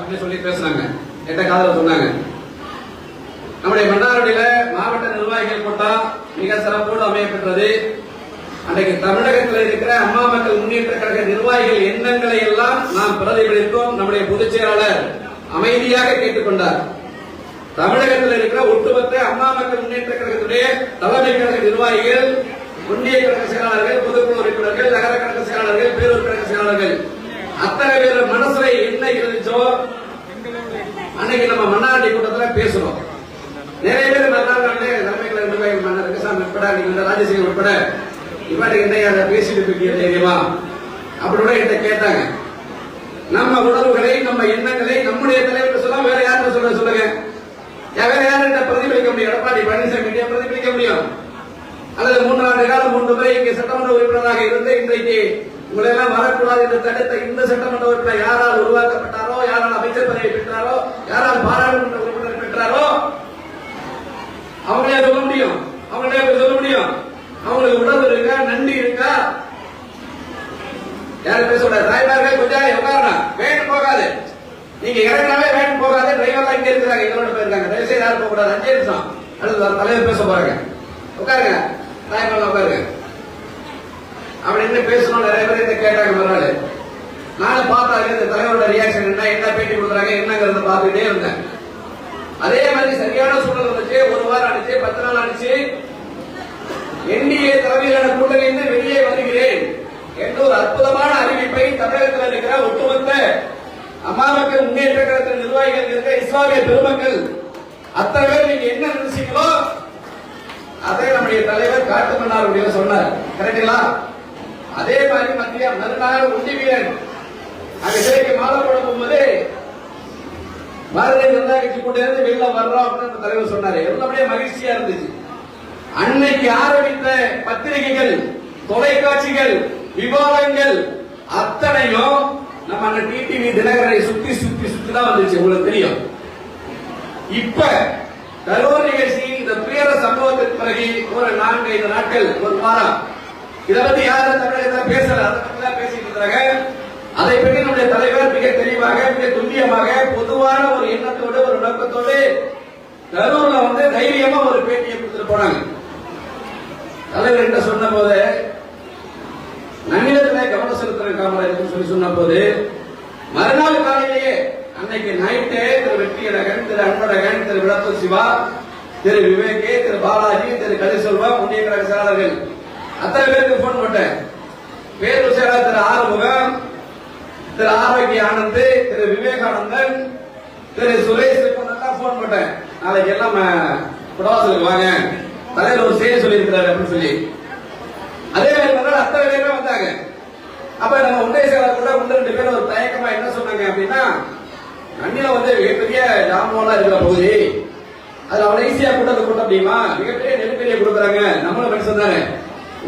அப்படின்னு சொல்லி பேசுனாங்க. எட்ட காதல சொன்னாங்க. நம்முடைய மன்னார்குடியில மாவட்ட நிர்வாகிகள் கூட்டம் மிக சிறப்போடு அமையப்பெற்றது. அன்றைக்கு தமிழகத்தில் இருக்கிற அம்மா மக்கள் முன்னேற்ற கழக நிர்வாகிகள் எண்ணங்களை எல்லாம் நாம் பிரதிபலித்தோம். நம்முடைய பொதுச் செயலாளர் அமைதியாக கேட்டுக்கொண்டார். தமிழகத்தில் இருக்கிற ஒட்டுமொத்த அம்மா மக்கள் முன்னேற்ற கழகத்துடைய தலைமை கழக நிர்வாகிகள், ஒன்றிய கழக செயலாளர்கள், பொதுக்குழு உறுப்பினர்கள், நகர கழக செயலாளர்கள், பேரூர் கழக செயலாளர்கள் அத்தனை பேர் மனசுல என்ன இருந்துச்சோ அன்னைக்கு நம்ம மன்னார்குடி கூட்டத்தில் பேசுறோம். நிறைய பேர் மன்னார்குடியிலே தலைமை கழக நிர்வாகிகள் மன்னர் ரங்கசாமி உட்பட, நீங்க ராஜசேகர் உட்பட இவ்வாறு என்ன பேசிட்டு இருக்கீங்க தெரியுமா அப்படி என்கிட்ட கேட்டாங்க. நம்ம உணர்வுகளை, நம்ம எண்ணங்களை நம்முடைய தலைவர் சொல்ல வேற யாருன்னு சொல்லுங்க. வேற யாரு பிரதிபலிக்க முடியும்? எடப்பாடி பழனிசாமி பிரதிபலிக்க முடியும்? அல்லது 3 ஆண்டு காலம் 3 முறை இங்கே சட்டமன்ற உறுப்பினராக இருந்து இன்றைக்கு உங்களை எல்லாம் வரக்கூடாது என்று தடுத்த இந்த சட்டமன்ற உறுப்பினர் யாரால் உருவாக்கப்பட்டாரோ, யாரால் அமைச்சர் பதவி பெற்றாரோ, யாரால் பாராளுமன்ற உறுப்பினர் பெற்றாரோ அவங்களே சொல்ல முடியும். அவங்களே சொல்ல முடியும். அவங்களுக்கு உணர்வு இருக்கா, நன்றி இருக்கா? யாரும் பேசக்கூடாது. டிரைவர்கள் கொஞ்சம் உட்காரணும், வேன் போகாது. நீங்க இறங்கினாலே வேன் போகாது. டிரைவர் இங்க இருக்கிறாங்க, எங்களோட போயிருக்காங்க. தயவுசெய்து யாரும் போக கூடாது. 5 நிமிஷம் அடுத்து தலைவர் பேச போறாங்க. உட்காருங்க, டிரைவர் உட்காருங்க அப்படின்னு பேசணும். நிறைய பேர் இதை கேட்டாங்க. மறுநாள் நானும் பார்த்தாங்க இந்த தலைவரோட ரியாக்ஷன் என்ன பேட்டி கொடுக்குறாங்க என்னங்கிறத பார்த்துட்டே இருந்தேன். அதே மாதிரி சரியான சூழல் வந்துச்சு. 1 வாரம் ஆனிச்சு, 10 நாள் ஆனிச்சு. என்டிஏ தலைமையிலான கூட்டணியிலிருந்து வெளியே வருகிறேன் என்ற ஒரு அற்புதமான அறிவிப்பை தமிழகத்தில் இருக்கிற ஒட்டுமொத்த அம்மா மக்கள் முன்னேற்ற கழகத்தின் நிர்வாகிகள் இருக்கிற இஸ்லாமிய பெருமக்கள் அத்தனை பேர் நீங்க என்ன நினைச்சீங்களோ அதை நம்முடைய தலைவர் காட்டுமன்னார் சொன்னார். கரெக்டுங்களா? அதே மாதிரி மத்திய மறுநாள் உண்டிவீரன் அங்க சிலைக்கு மாலை போட போகும்போது பாரதிய ஜனதா கட்சி கூட இருந்து வெளில வர்றோம் அப்படின்னு தலைவர் சொன்னாரு. எல்லாமே மகிழ்ச்சியா இருந்துச்சு. அன்னைக்கு ஆரம்பித்த பத்திரிகைகள், தொலைக்காட்சிகள், விவாதங்கள் அத்தனையும் நம்ம அந்த டிடிவி தினகரனை சுத்தி சுத்தி சுத்தி தான் வந்துச்சு. உங்களுக்கு தெரியும். இப்ப கரூர் நிகழ்ச்சி, இந்த துயர சம்பவத்திற்கு பிறகு ஒரு 4-5 நாட்கள், ஒரு வாரம் இதை பத்தி யாரும் தமிழகத்தில் பேசல. அதை பத்தி தான் பேசிட்டு இருக்கிறாங்க. அதை பற்றி நம்முடைய தலைவர் மிக தெளிவாக, மிக துல்லியமாக, பொதுவான ஒரு எண்ணத்தோடு, ஒரு நோக்கத்தோடு கரூர்ல தைரியமா ஒரு பேட்டியை கொடுத்துட்டு போனாங்க. தலைவர் என்ன சொன்ன போது நன்னிலத்திலே கவனம் செலுத்துற காமராஜர் சொல்லி சொன்ன போது மறுநாள் காலையிலேயே அன்னைக்கு நைட்டே திரு வெற்றியழகன், திரு அன்பழகன், திரு விளத்தூர் சிவா, திரு விவேகே, திரு பாலாஜி, திரு கதிர்செல்வா, முன்னிய கழக செயலாளர்கள் அத்தனை பேருக்கு போன் போட்டேன். பேரூர் செயலாளர் திரு ஆறுமுகம், திரு ஆரோக்கிய ஆனந்த், திரு விவேகானந்தன், திரு சுரேஷ் போன் போட்டேன். நாளைக்கு எல்லாம் குடவாசலுக்கு வாங்க, தலைவர் ஒரு செய்தி சொல்லி இருக்கிறாரு அப்படின்னு சொல்லி. அதே மாதிரி அத்தனை பேருமே வந்தாங்க. அப்ப நம்ம ஒன்றிய செயலாளர் கூட 1-2 பேர் ஒரு தயக்கமா என்ன சொன்னாங்க அப்படின்னா, நன்னில மிகப்பெரிய ஜாமோலாம் இருக்கிற பகுதி, அதுல அவ்வளவு ஈஸியா கூட்டத்தை கூட்ட முடியுமா? மிகப்பெரிய நெருக்கடியை கொடுக்குறாங்க. நம்மளும் மனுஷன் தானே,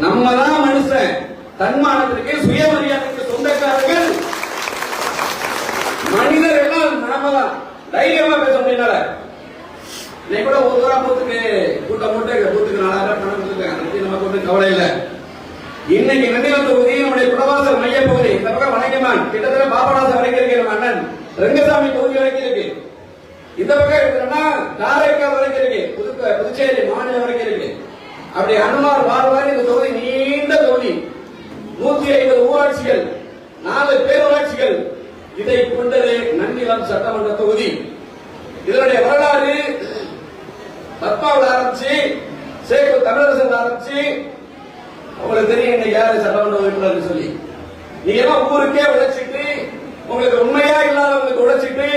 நம்ம தான் மனுஷன். தன்மானத்திற்கு, சுயமரியாதைக்கு சொந்தக்காரர்கள் மனிதர்கள் நாம தான். தைரியமா பேச முடியல. இன்னைக்கு கூட ஒரு தூரம் பூத்துக்கு கூட்டம் போட்டு பூத்துக்கு 4000 பணம் கொடுத்துருக்காங்க. நமக்கு ஒன்றும் கவலை இல்லை. இன்னைக்கு நன்னிலம் தொகுதி நம்முடைய குடவாசல் மைய பகுதி, இந்த பக்கம் வணக்கமான் கிட்டத்தட்ட பாபநாசம் வரைக்கும் இருக்கு. நம்ம அண்ணன் ரங்கசாமி தொகுதி வரைக்கும் இருக்கு. இந்த பக்கம் இருக்குன்னா காரைக்கால் வரைக்கும் இருக்கு. புதுச்சேரி மாநிலம் வரைக்கும் இருக்கு. அப்படி அனுமார் வாழ்வாரி இந்த தொகுதி நீண்ட தொகுதி. 150 ஊராட்சிகள், 4 பேரூராட்சிகள் இதை கொண்டது நன்னிலம் சட்டமன்ற தொகுதி. இதனுடைய வரலாறு பத்மாவில் ஆரம்பிச்சு சேகர் தமிழரசன் ஆரம்பிச்சு உங்களுக்கு தெரியும் இன்னைக்கு யாரு சட்டமன்ற உறுப்பினர் சொல்லி. நீங்க எல்லாம் ஊருக்கே உழைச்சிட்டு, உங்களுக்கு உண்மையா இல்லாதவங்களுக்கு உழைச்சிட்டு,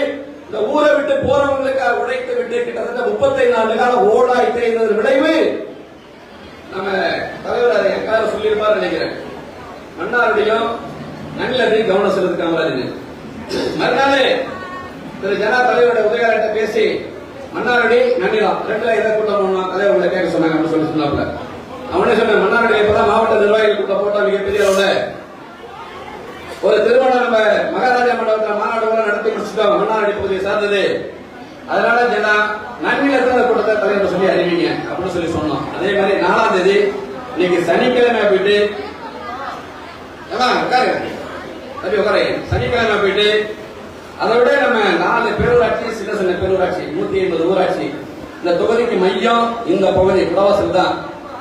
இந்த ஊரை விட்டு போறவங்களுக்கு உழைத்து விட்டு கிட்டத்தட்ட 35 ஆண்டு காலம் ஓடாயிட்டே இருந்தது விளைவு. நம்ம தலைவர் அதை எங்காவது சொல்லியிருப்பாரு நினைக்கிறேன். மன்னாருடையும் நன்னிலத்தையும் கவனம் செலுத்த காமராஜர் மறுநாளே திரு ஜனா தலைவரோட உதயகாரத்தை பேசி மன்னாருடி நன்னிலம் 2ல எதை கூட்டம் போனோம் அதை உங்களை கேட்க சொன்னாங்க அப்படின்னு சொல்லி சொன்னாப்ல. அவனே சொன்ன மன்னாருடைய இப்பதான் மாவட்ட நிர்வாகிகள் கூட்டம் போட்டா மிகப்பெரிய அளவுல ஒரு திருமணம் நம்ம மகாராஜா மண்டபத்தில் மாநாடு நடத்தி முடிச்சுட்டோம். மன்னாருடி பகுதியை சார்ந்தது. அதனால ஜனா நன்னிலத்தில் கூட்டத்தை தலைவர் சொல்லி அறிவிங்க அப்படின்னு சொல்லி சொன்னோம். அதே மாதிரி 4ஆம் தேதி இன்னைக்கு சனிக்கிழமை போயிட்டு சனிக்கிழமை போயிட்டு அதை விட நம்ம 4 பேரூராட்சி, சின்ன சின்ன பேரூராட்சி, 180 ஊராட்சி. இந்த தொகுதிக்கு மையம் இந்த பகுதி குடவாசல் தான்.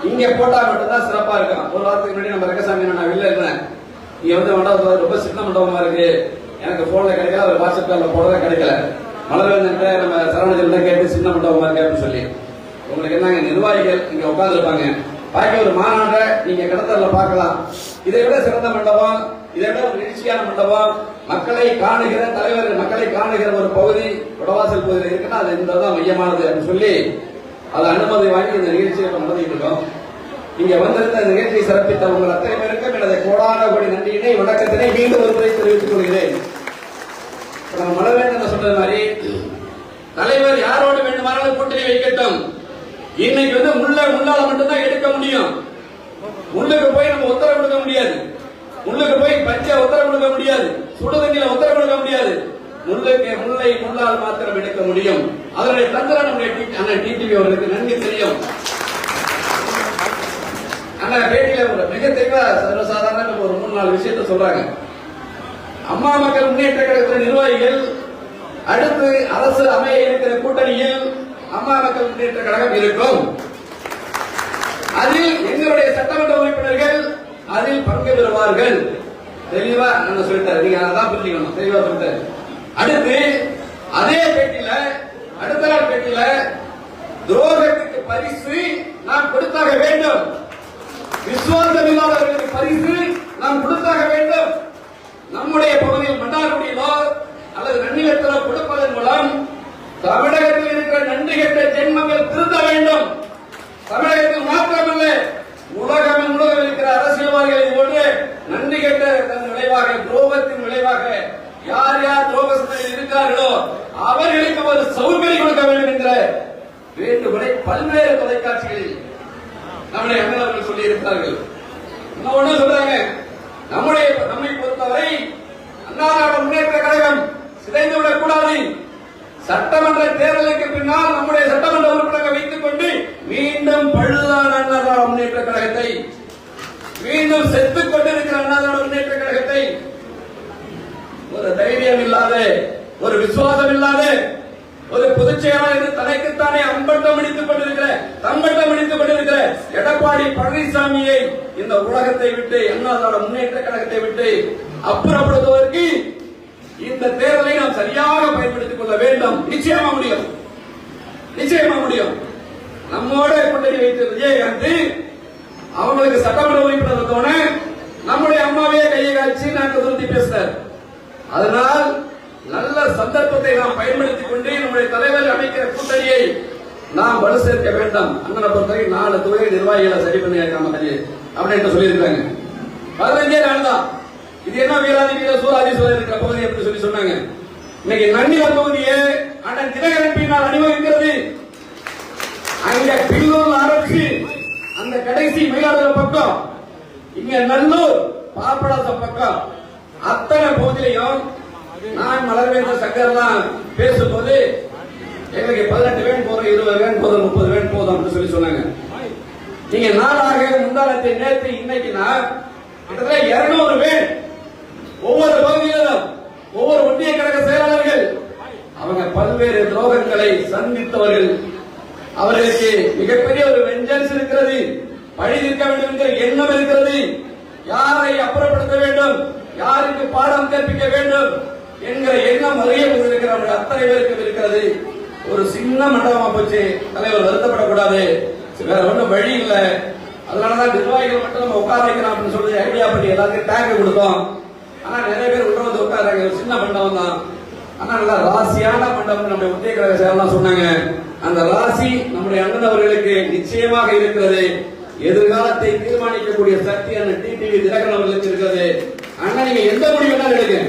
இங்க போட்டா மட்டும்தான் சிறப்பா இருக்கும். ஒரு வாரத்துக்கு முன்னாடி நம்ம ரங்கசாமி நான் வெளில இருந்தேன். இங்க வந்து மண்டபம் ரொம்ப சின்ன மண்டபமா இருக்கு, எனக்கு போன்ல கிடைக்கல, அவர் வாட்ஸ்அப் கால்ல போடவே கிடைக்கல. மலர்வேந்தன் நம்ம சரவணன் கேட்டு சின்ன மண்டபமா இருக்கு அப்படின்னு சொல்லி. உங்களுக்கு என்னங்க, நிர்வாகிகள் இங்க உட்கார்ந்து இருப்பாங்க, பாக்கி ஒரு மாநாட்டை நீங்க கடத்தல பார்க்கலாம். இதை விட சிறந்த மண்டபம், இதை விட ஒரு நிகழ்ச்சியான மண்டபம், மக்களை காணுகிற தலைவர், மக்களை காணுகிற ஒரு பகுதி குடவாசல் பகுதியில் இருக்குன்னா அது இந்த தான் மையமானது அப்படின்னு சொல்லி அதை அனுமதி வாங்கி இந்த நிகழ்ச்சியை நடத்திட்டு இருக்கோம். இங்க வந்திருந்த இந்த நிகழ்ச்சியை சிறப்பித்த உங்கள் அத்தனை பேருக்கும் எனது கோடான கோடி நன்றியினை வணக்கத்தினை மீண்டும் ஒரு முறை தெரிவித்துக் கொள்கிறேன். நம்ம மலர்வேந்தன் சொன்னது மாதிரி தலைவர் யாரோடு வேண்டுமானாலும் கூட்டணி வைக்கட்டும். இன்னைக்கு வந்து முள்ளால மட்டும்தான் எடுக்க முடியும். முள்ளுக்கு போய் நம்ம உத்தரவு கொடுக்க முடியாது, முள்ளுக்கு போய் பச்சை உத்தரவு கொடுக்க முடியாது, சுடுதண்ணில உத்தரவு கொடுக்க முடியாது. முல்லை முள்ளால் மாத்திரம் எடுக்க முடியும். அதனுடைய தந்திரம் நம்முடைய அண்ணன் டிடிவி அவர்களுக்கு நன்கு தெரியும். அண்ணன் பேட்டியில மிக தெளிவா சர்வசாதாரண ஒரு 3-4 விஷயத்த சொல்றாங்க. அம்மா மக்கள் முன்னேற்ற கழகத்தின் நிர்வாகிகள் அடுத்து அரசு அமைய இருக்கிற கூட்டணியில் அம்மா மக்கள் முன்னேற்ற கழகம் இருக்கும். அதில் எங்களுடைய சட்டமன்ற உறுப்பினர்கள் அதில் பங்கு பெறுவார்கள். தெளிவா நான் சொல்லிட்டாரு, நீங்க அதான் புரிஞ்சுக்கணும். தெளிவா சொல்லிட்டாரு. அடுத்து அதே பேட்டியில, அடுத்த நாள் பேட்டியில துரோகத்துக்கு பரிசு நாம் கொடுத்தாக வேண்டும், விசுவாசம் இல்லாதவர்களுக்கு பரிசு நாம் கொடுத்தாக வேண்டும். நம்முடைய பகுதியில் மன்னார்குடியிலோ அல்லது நன்னிலத்திலோ கொடுப்பதன் மூலம் தமிழகத்தில் இருக்கிற நன்றி கெட்ட ஜென்மங்கள் திருந்த வேண்டும். தமிழகத்தில் மாத்திரமல்ல, உலகம் முழுவதும் இருக்கிற அரசியல்வாதிகளை போன்று நன்றி கெட்ட விளைவாக, துரோகத்தின் விளைவாக யார் யார் துரோகத்தில் இருக்கிறார்களோ அவர்களுக்கு ஒரு சௌகரி கொடுக்க வேண்டும் என்ற வேண்டுகோளை பல்வேறு தொலைக்காட்சிகளில் நம்முடைய அண்ணன் சொல்லி இருக்கிறார்கள். இன்னொன்னு சொல்றாங்க, நம்மை பொறுத்தவரை அண்ணா திராவிட முன்னேற்ற கழகம் சிதைந்துவிடக் கூடாது. சட்டமன்ற தேர்தலுக்கு பின்னால் நம்முடைய சட்டமன்ற உறுப்பினர்கள் வைத்துக் கொண்டு மீண்டும் பழுதான அண்ணா திராவிட முன்னேற்ற கழகத்தை, மீண்டும் செத்துக் கொண்டிருக்கிற அண்ணா திராவிட முன்னேற்ற கழகத்தை ஒரு தைரியம் இல்லாத, ஒரு விசுவாசம் இல்லாத ஒரு பொதுச் செயலாளர் என்று தனக்குத்தானே தம்பட்டம் அடித்துக் கொண்டிருக்கிற எடப்பாடி பழனிசாமியை இந்த உலகத்தை விட்டு, அண்ணா திராவிட முன்னேற்ற கழகத்தை விட்டு அப்புறப்படுத்துவதற்கு இந்த தேர்தலை நாம் சரியாக பயன்படுத்திக் கொள்ள வேண்டும். நிச்சயமா முடியும், நிச்சயமா முடியும். நம்மோட கூட்டணி வைத்த விஜயகாந்த் அவங்களுக்கு சட்டமன்ற உறுப்பினர் வந்தோட நம்முடைய அம்மாவையே கையை காய்ச்சி நாங்கள் உறுதி பேசினார். அதனால் நல்ல சந்தர்ப்பத்தை நாம் பயன்படுத்திக் கொண்டு நம்முடைய தலைவர் அமைக்கிற கூட்டணியை நாம் வலு சேர்க்க வேண்டும். அண்ணனை பொறுத்தவரை 4 தொகுதி நிர்வாகிகளை சரி பண்ணியிருக்காங்க அப்படின்னு சொல்லியிருக்காங்க. 15 நாள் தான். இது என்ன வீராதி வீர சூராதி சூழல் இருக்கிற பகுதி என்று சொல்லி சொன்னாங்க. இன்னைக்கு நன்னிலம் தொகுதியை அண்ணன் தினகரன் பின்னால் அணிவகுக்கிறது. அங்க பில்லூர் ஆரம்பிச்சு அந்த கடைசி மயிலாடுதுறை பக்கம், இங்க நல்லூர் பாப்படாசம் பக்கம், அத்தனை பகுதியிலையும் நான் மலர்வேந்தன் சங்கர்லாம் பேசும்போது எங்களுக்கு 18 வேன் போதும், 20 வேன் போதும், 30 வேன் போதும் அப்படின்னு சொல்லி சொன்னாங்க. நீங்க நாளாக முந்தானத்தை நேற்று இன்னைக்குனா கிட்டத்தட்ட 200 வேன் ஒவ்வொரு பகுதியிலும், ஒவ்வொரு ஒன்றிய கழக செயலாளர்கள் அவங்க பல்வேறு துரோகங்களை சந்தித்தவர்கள். அவர்களுக்கு மிகப்பெரிய ஒரு வெஞ்சன்ஸ் இருக்கிறது, பழி தீர்க்க வேண்டும் என்கிற எண்ணம் இருக்கிறது. யாரை அப்புறப்படுத்த வேண்டும், யாருக்கு பாடம் கற்பிக்க வேண்டும் என்கிற எண்ணம் நிறைய இருக்கிறவர்கள் அத்தனை பேருக்கு இருக்கிறது. ஒரு சின்ன மண்டபமா போச்சு, தலைவர் வருத்தப்படக்கூடாது, வேற ஒன்றும் வழி இல்லை. அதனாலதான் நிர்வாகிகள் மட்டும் நம்ம உட்கார வைக்கலாம் அப்படின்னு சொல்லி ஐடியா பண்ணி எல்லாத்தையும் டேங்க் கொடுத்தோம். ஆனா நிறைய பேர் உள்ள வந்து உட்காராங்க. ஒரு சின்ன மண்டபம் தான், ஆனா நல்லா ராசியான மண்டபம் நம்முடைய ஒன்றிய கழக செயலாம் சொன்னாங்க. அந்த ராசி நம்முடைய அண்ணன் அவர்களுக்கு நிச்சயமாக இருக்கிறது. எதிர்காலத்தை தீர்மானிக்கக்கூடிய சக்தி அண்ணன் டிடிவி தினகரன் அவர்களுக்கு இருக்கிறது. அண்ணா நீங்க எந்த முடிவு வேணாலும் எடுங்க,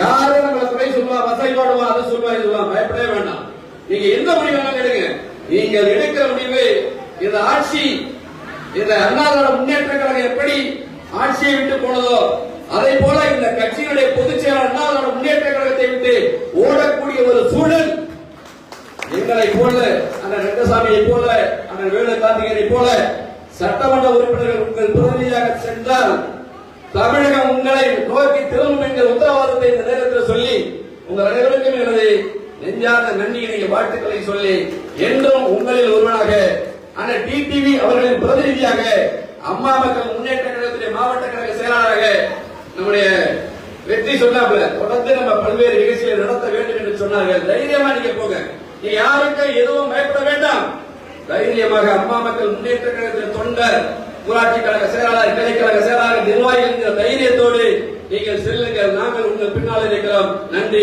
யாரும் நம்மளை குறை சொல்லுவா, வசைப்பாடுவா, அதை சொல்லுவா, இதுவா, பயப்படவே வேண்டாம். நீங்க எந்த முடிவு வேணாலும் எடுங்க. நீங்கள் எடுக்கிற முடிவு இந்த ஆட்சி, இந்த அண்ணா திராவிட முன்னேற்ற கழகம் எப்படி ஆட்சியை விட்டு போனதோ அதை போல இந்த கட்சியினுடைய பொதுச் செயலாளர் அண்ணா திராவிட முன்னேற்ற கழகத்தை விட்டு ஓடக்கூடிய ஒரு சூழல் எங்களை போல, அண்ணன் ரங்கசாமியை போல, அண்ணன் வேலு கார்த்திகனை போல சட்டமன்ற உறுப்பினர்கள் உங்கள் பிரதிநிதியாக சென்றால் தமிழகம் உங்களை நோக்கி திரும்பும் என்கிற உத்தரவாதத்தை இந்த நேரத்தில் சொல்லி உங்கள் அனைவருக்கும் எனது நெஞ்சார்ந்த நன்றியினை வாழ்த்துக்களை சொல்லி என்றும் உங்களில் ஒருவனாக அண்ணன் டிடிவி அவர்களின் பிரதிநிதியாக அம்மா மக்கள் முன்னேற்ற கழகத்துடைய மாவட்ட கழக செயலாளராக நம்முடைய வெற்றி சொன்னாப்ல தொடர்ந்து நம்ம பல்வேறு நிகழ்ச்சிகளை நடத்த வேண்டும் என்று சொன்னார்கள். தைரியமா நீங்க போங்க, நீ யாருக்கும் எதுவும் பயப்பட வேண்டாம். தைரியமாக அம்மா மக்கள் முன்னேற்ற கழகத்தின் தொண்டர், ஊராட்சி கழக செயலாளர், கிளைக்கழக செயலாளர், நிர்வாகிகள் என்கிற தைரியத்தோடு நீங்கள் செல்லுங்கள். நாங்கள் உங்கள் பின்னால் இருக்கிறோம். நன்றி.